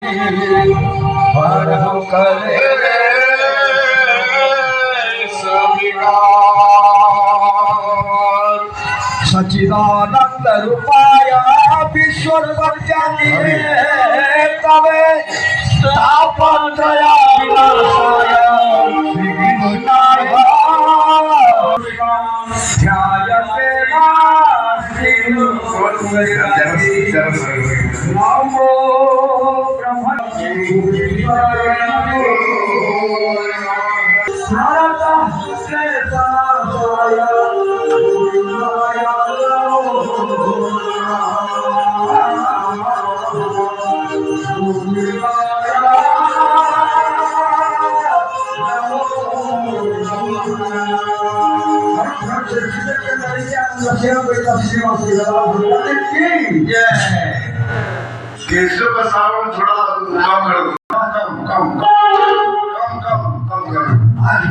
पर हम करे सचिदानंद रूपाय विश्वर वर्जनी तवे स्थापन दया विनाशाय विघ्नाय ध्यायते नास्ति नमो केशव का सावन थोड़ा कम कर दो। कम आज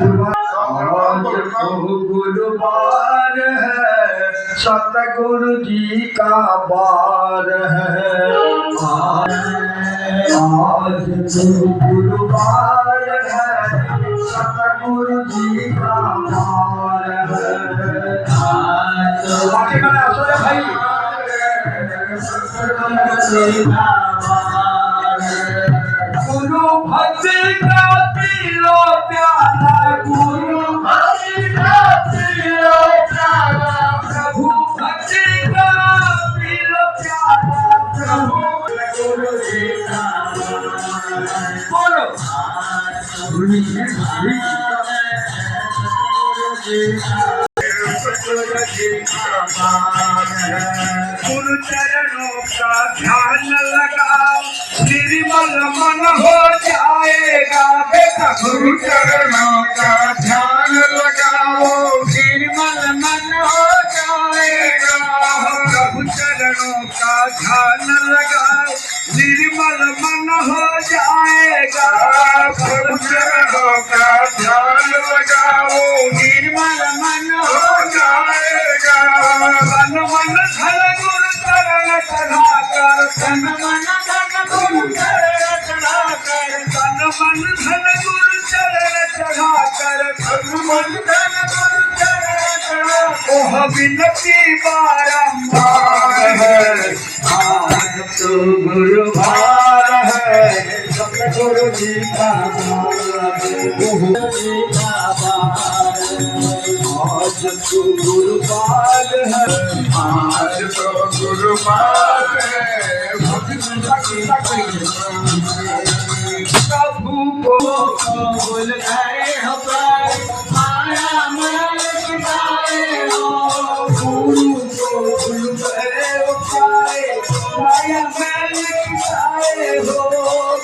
गुरुवार है, सतगुरु जी का बार है। आज गुरुवार है, सतगुरु जी का बार है। बाकी मैंने असर भाई गुरु भक्ति का पीलो प्याला, गुरु भक्ति का पीलो प्याला, प्रभु भक्ति का पीलो प्याला, प्रभु गुरु जी का बोलो गुरु चरणों का ध्यान लगाओ, निर्मल मन हो जाएगा बेटा। गुरु चरणों का ध्यान लगाओ, निर्मल मन हो जाएगा। प्रभु चरणों का ध्यान लगाओ, निर्मल मन हो जाएगा। प्रभु चरणों का ध्यान लगाओ, निर्मल मन हो जाएगा। मन मन धन गुरु चरण चढ़ाकर, तन मन धन गुरु चरण चढ़ाकर, तन मन धन गुरु चरण चढ़ाकर, तन मन धन गुरु चरण चढ़ाकर। ओह विनती बारंबार है, आज तो गुरुवार है, सतगुरु जी का आज तो गुरुवार है, आज तो गुरुवार है। प्रभु को बोल गए हो माया मैल मिटाए हो, गुरु को भूल गए हो माया मैल मिटाए हो,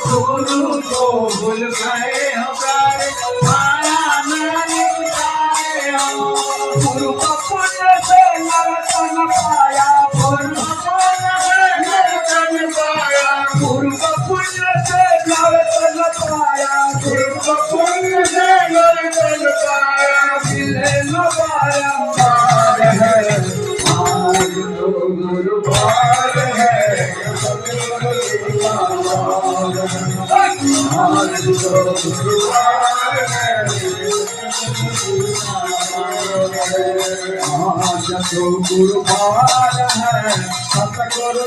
गुरु को भूल गए हो माया मैल मिटाए हो। गुरु का पुण्य से नरतन पाया, गुरु का पुण्य से नरतन पाया, गुरु का पुण्य से नरतन पाया, गुरु का पुण्य से नरतन पाया। मिले न बारंबार है, आज तो गुरुवार है, आज तो गुरुवार है। आज तो गुरुवार है, सतगुरु